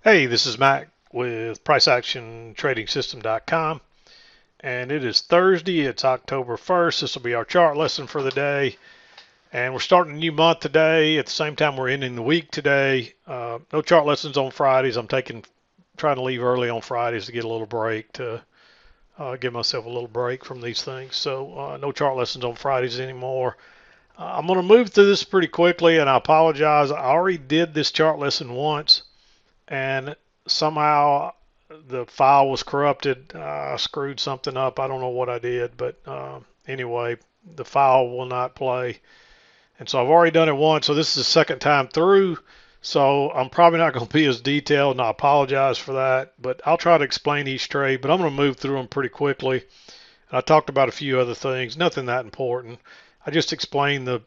Hey, this is Mac with PriceActionTradingSystem.com, and it is Thursday. It's October 1st. This will be our chart lesson for the day, and we're starting a new month today. At the same time, we're ending the week today. No chart lessons on Fridays. I'm trying to leave early on Fridays to get a little break to give myself a little break from these things. So no chart lessons on Fridays anymore. I'm going to move through this pretty quickly, and I apologize. I already did this chart lesson once and somehow the file was corrupted. I screwed something up. I don't know what I did, but anyway, the file will not play. And so I've already done it once, so this is the second time through. So I'm probably not going to be as detailed, and I apologize for that. But I'll try to explain each trade, but I'm going to move through them pretty quickly. And I talked about a few other things, nothing that important. I just explained the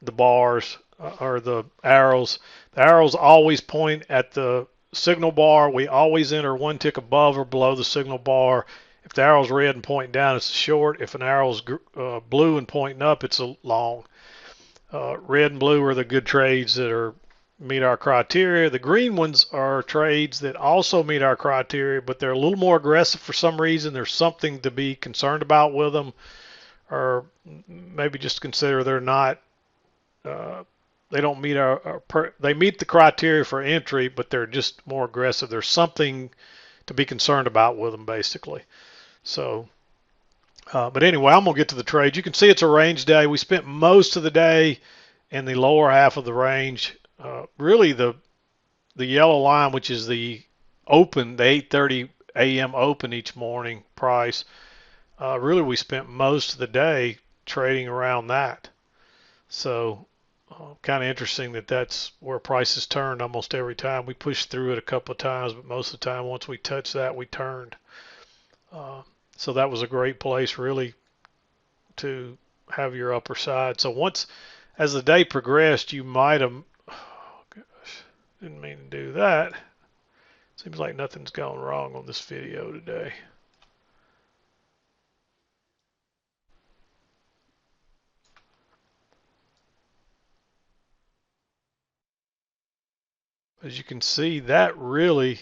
bars or the arrows. The arrows always point at the signal bar. We always enter one tick above or below the signal bar. If the arrow's red and pointing down, it's a short. If an arrow's blue and pointing up, it's a long. Red and blue are the good trades that are meet our criteria. The green ones are trades that also meet our criteria, but they're a little more aggressive for some reason. There's something to be concerned about with them, or maybe just consider they're not uh, they don't meet they meet the criteria for entry, but they're just more aggressive. There's something to be concerned about with them, basically. So, but anyway, I'm gonna get to the trade. You can see it's a range day. We spent most of the day in the lower half of the range. Really, the yellow line, which is the open, the 8:30 a.m. open each morning price. Really, we spent most of the day trading around that. So kind of interesting that that's where prices turned almost every time. We pushed through it a couple of times, but most of the time, once we touched that, we turned. Uh, so that was a great place, really, to have your upper side. So once, as the day progressed, you might have. Oh gosh, didn't mean to do that. Seems like nothing's gone wrong on this video today. As you can see, that really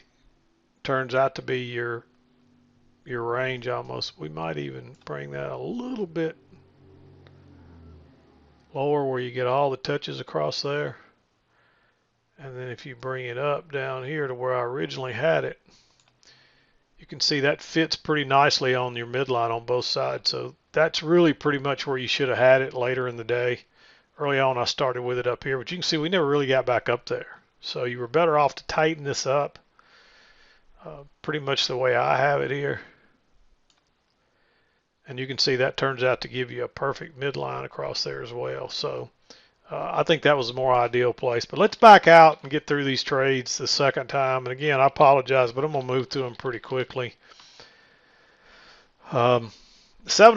turns out to be your range almost. We might even bring that a little bit lower where you get all the touches across there. And then if you bring it up down here to where I originally had it, you can see that fits pretty nicely on your midline on both sides. So that's really pretty much where you should have had it later in the day. Early on I started with it up here, but you can see we never really got back up there. So you were better off to tighten this up pretty much the way I have it here. And you can see that turns out to give you a perfect midline across there as well. So I think that was a more ideal place. But let's back out and get through these trades the second time. And again, I apologize, but I'm going to move through them pretty quickly. 7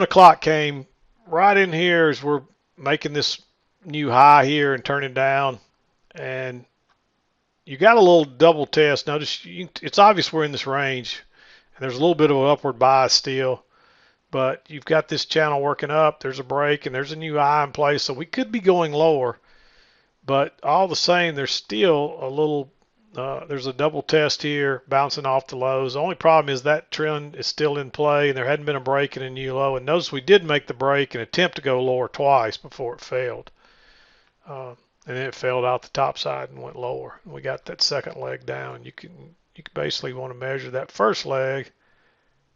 o'clock came right in here as we're making this new high here and turning down. And you got a little double test. Notice it's obvious we're in this range. And there's a little bit of an upward bias still. But you've got this channel working up. There's a break and there's a new high in place. So we could be going lower. But all the same, there's still a little, there's a double test here bouncing off the lows. The only problem is that trend is still in play and there hadn't been a break in a new low. And notice we did make the break and attempt to go lower twice before it failed. And then it failed out the top side and went lower. And we got that second leg down. You can basically want to measure that first leg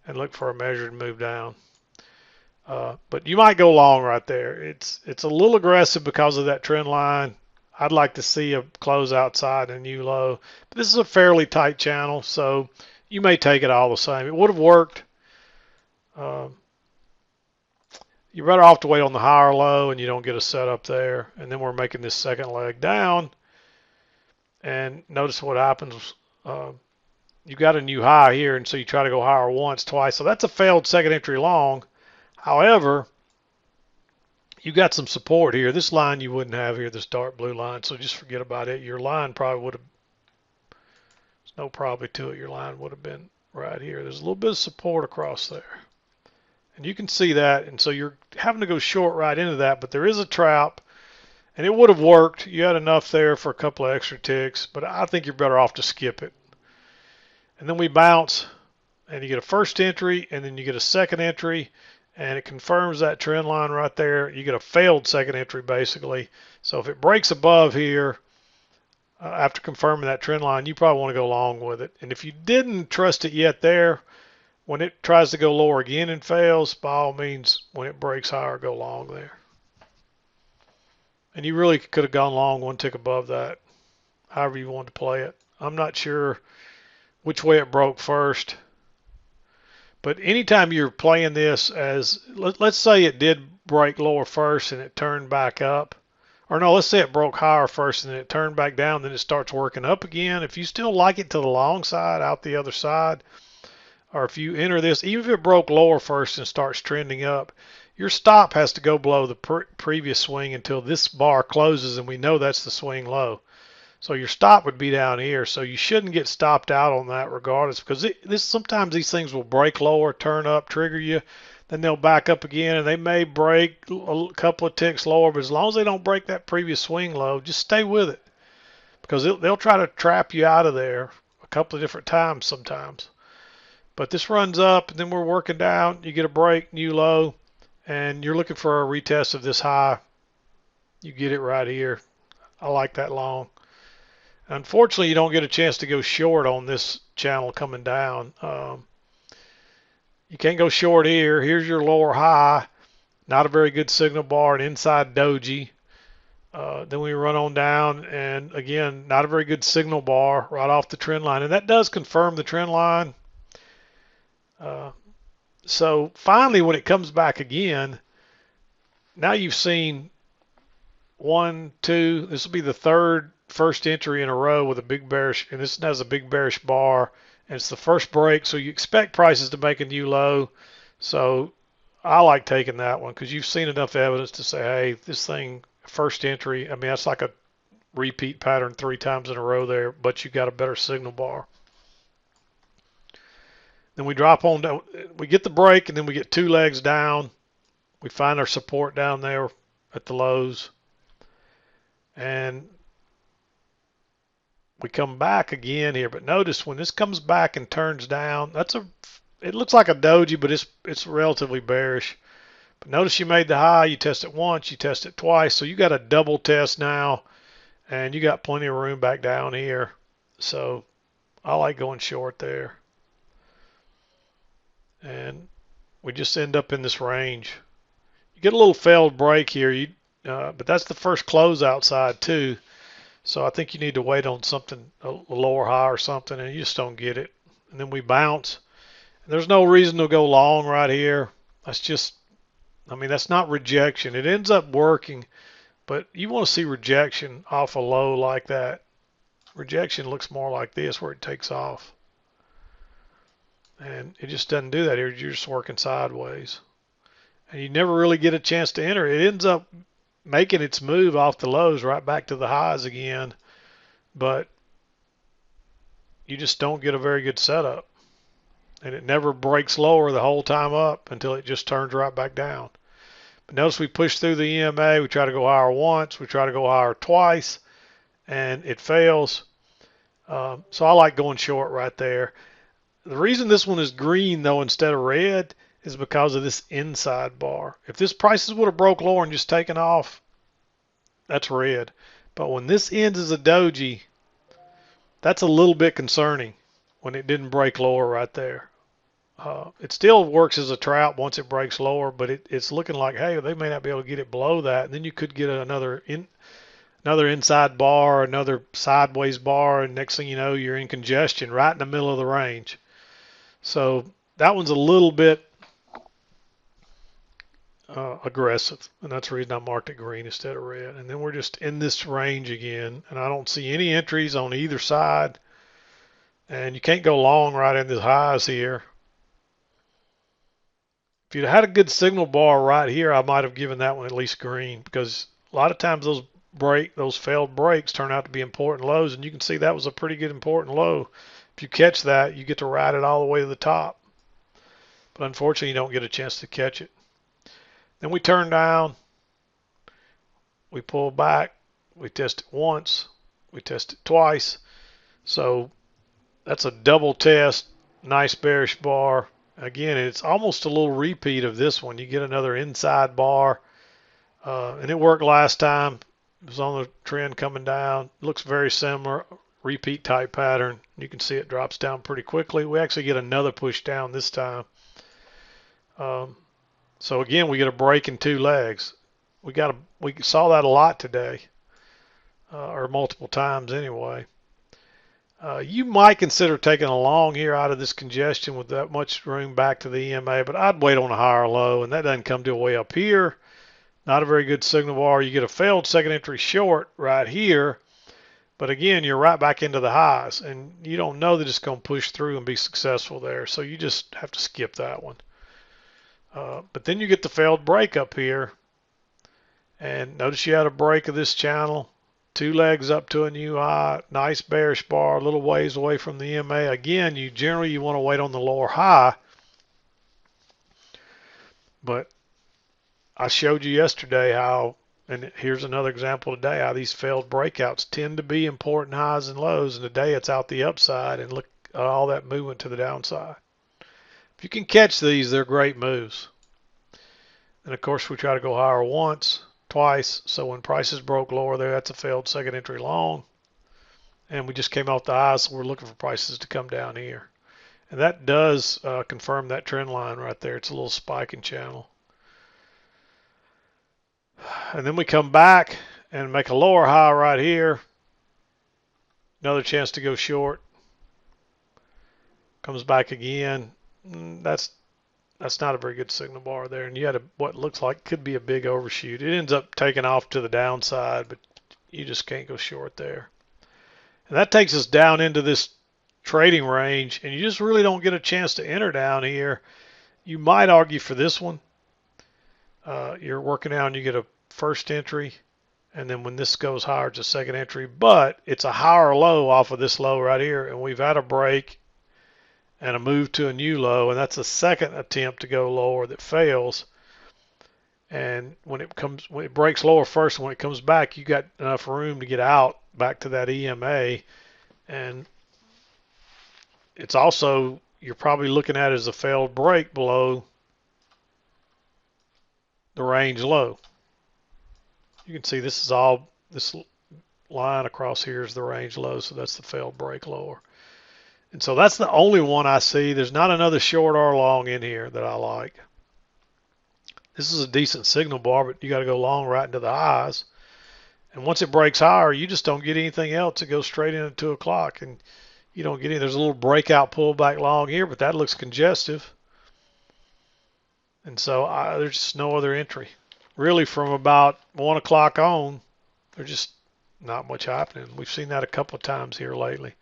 and look for a measure to move down. But you might go long right there. It's a little aggressive because of that trend line. I'd like to see a close outside a new low. But this is a fairly tight channel, so you may take it all the same. It would have worked. You're better off to wait on the higher low and you don't get a setup there. And then we're making this second leg down. And notice what happens. You got a new high here, and so you try to go higher once, twice. So that's a failed second entry long. However, you got some support here. This line you wouldn't have here, this dark blue line, so just forget about it. Your line probably would have, there's no probably to it, your line would have been right here. There's a little bit of support across there. And you can see that, and so you're having to go short right into that, but there is a trap, And it would have worked. You had enough there for a couple of extra ticks, but I think you're better off to skip it. And then we bounce, and you get a first entry, and then you get a second entry, and it confirms that trend line right there. You get a failed second entry, basically. So if it breaks above here, after confirming that trend line, you probably want to go long with it. And if you didn't trust it yet there, when it tries to go lower again and fails, by all means, when it breaks higher, go long there. And you really could have gone long one tick above that, however you wanted to play it. I'm not sure which way it broke first. But anytime you're playing this as, let's say it did break lower first and it turned back up. Or no, let's say it broke higher first and then it turned back down, then it starts working up again. If you still like it to the long side, out the other side, or if you enter this, even if it broke lower first and starts trending up, your stop has to go below the previous swing until this bar closes, and we know that's the swing low. So your stop would be down here. So you shouldn't get stopped out on that regardless, because sometimes these things will break lower, turn up, trigger you, then they'll back up again, and they may break a couple of ticks lower, but as long as they don't break that previous swing low, just stay with it, because they'll try to trap you out of there a couple of different times sometimes. But this runs up, and then we're working down. You get a break, new low, and you're looking for a retest of this high. You get it right here. I like that long. Unfortunately, you don't get a chance to go short on this channel coming down. You can't go short here. Here's your lower high. Not a very good signal bar, an inside doji. Then we run on down, and again, not a very good signal bar right off the trend line. And that does confirm the trend line. So finally, when it comes back again, now you've seen 1, 2, this will be the first entry in a row with a big bearish, and this has a big bearish bar, and it's the first break, so you expect prices to make a new low. So I like taking that one because you've seen enough evidence to say, hey, this thing, first entry, I mean, that's like a repeat pattern 3 times in a row there, but you got a better signal bar. Then we drop on down, we get the break, and then we get 2 legs down. We find our support down there at the lows. And we come back again here, but notice when this comes back and turns down, it looks like a doji, but it's relatively bearish. But notice you made the high, you test it once, you test it twice, so you got a double test now, and you got plenty of room back down here. So I like going short there. And we just end up in this range. You get a little failed break here, but that's the first close outside too. So I think you need to wait on something, a lower high or something, and you just don't get it. And then we bounce. And there's no reason to go long right here. That's just, I mean, that's not rejection. It ends up working, but you want to see rejection off a low like that. Rejection looks more like this where it takes off. And it just doesn't do that here. You're just working sideways. And you never really get a chance to enter. It ends up making its move off the lows right back to the highs again. But you just don't get a very good setup. And it never breaks lower the whole time up until it just turns right back down. But notice we push through the EMA. We try to go higher once. We try to go higher twice. And it fails. So I like going short right there. The reason this one is green, though, instead of red is because of this inside bar. If this prices would have broke lower and just taken off, that's red. But when this ends as a doji, that's a little bit concerning when it didn't break lower right there. It still works as a trap once it breaks lower, but it's looking like, hey, they may not be able to get it below that. And then you could get another inside bar, another sideways bar, and next thing you know, you're in congestion right in the middle of the range. So that one's a little bit aggressive, and that's the reason I marked it green instead of red. And then we're just in this range again, and I don't see any entries on either side, and you can't go long right in the highs here. If you'd had a good signal bar right here, I might have given that one at least green, because a lot of times those failed breaks turn out to be important lows, and you can see that was a pretty good important low. If you catch that, you get to ride it all the way to the top. But unfortunately, you don't get a chance to catch it. Then we turn down. we pull back, we test it once, we test it twice. So that's a double test, nice bearish bar. Again, it's almost a little repeat of this one. You get another inside bar, and it worked last time. It was on the trend coming down. Looks very similar, repeat type pattern. You can see it drops down pretty quickly. We actually get another push down this time. So again, we get a break in two legs. We saw that a lot today, or multiple times anyway. You might consider taking a long here out of this congestion with that much room back to the EMA, but I'd wait on a higher low, and that doesn't come till way up here. Not a very good signal bar. You get a failed second entry short right here, but again, you're right back into the highs, and you don't know that it's going to push through and be successful there, so you just have to skip that one. But then you get the failed break up here, and notice you had a break of this channel. Two legs up to a new high, nice bearish bar, a little ways away from the EMA. Again, you generally want to wait on the lower high, but I showed you yesterday how, and here's another example today, how these failed breakouts tend to be important highs and lows, and today it's out the upside, and look at all that movement to the downside. If you can catch these, they're great moves. And of course, we try to go higher once, twice, so when prices broke lower there, that's a failed second entry long. And we just came off the highs, so we're looking for prices to come down here. And that does confirm that trend line right there. It's a little spiking channel. And then we come back and make a lower high right here. Another chance to go short. Comes back again. That's not a very good signal bar there. And you had what looks like could be a big overshoot. It ends up taking off to the downside, but you just can't go short there. And that takes us down into this trading range, and you just really don't get a chance to enter down here. You might argue for this one. You're working out and you get a first entry, and then when this goes higher, it's a second entry, but it's a higher low off of this low right here, and we've had a break and a move to a new low, and that's a second attempt to go lower that fails. And when it breaks lower first, when it comes back, you got enough room to get out back to that EMA, and it's also, you're probably looking at it as a failed break below the range low. You can see this line across here is the range low, so that's the failed break lower. And so that's the only one I see. There's not another short or long in here that I like. This is a decent signal bar, but you got to go long right into the highs. And once it breaks higher, you just don't get anything else. It goes straight into 2 o'clock, and you don't get any. There's a little breakout pullback long here, but that looks congestive. And so there's just no other entry. Really, from about 1 o'clock on, there's just not much happening. We've seen that a couple of times here lately.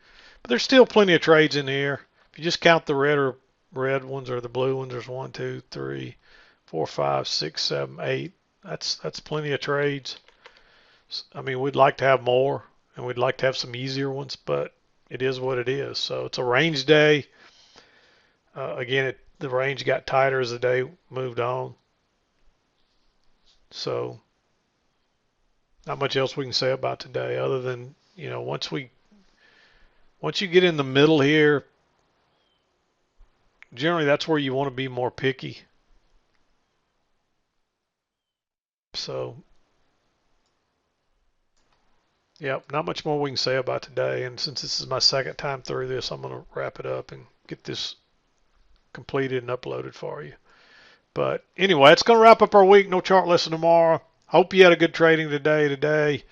But there's still plenty of trades in here. If you just count the red ones or the blue ones, there's 1, 2, 3, 4, 5, 6, 7, 8. That's plenty of trades. I mean, we'd like to have more, and we'd like to have some easier ones, but it is what it is. So it's a range day. Again, the range got tighter as the day moved on. So not much else we can say about today other than, you know, once you get in the middle here, generally that's where you want to be more picky. So, yeah, not much more we can say about today. And since this is my second time through this, I'm going to wrap it up and get this completed and uploaded for you. But anyway, it's going to wrap up our week. No chart lesson tomorrow. Hope you had a good trading today.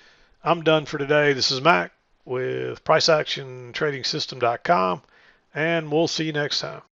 I'm done for today. This is Mac with PriceActionTradingSystem.com, and we'll see you next time.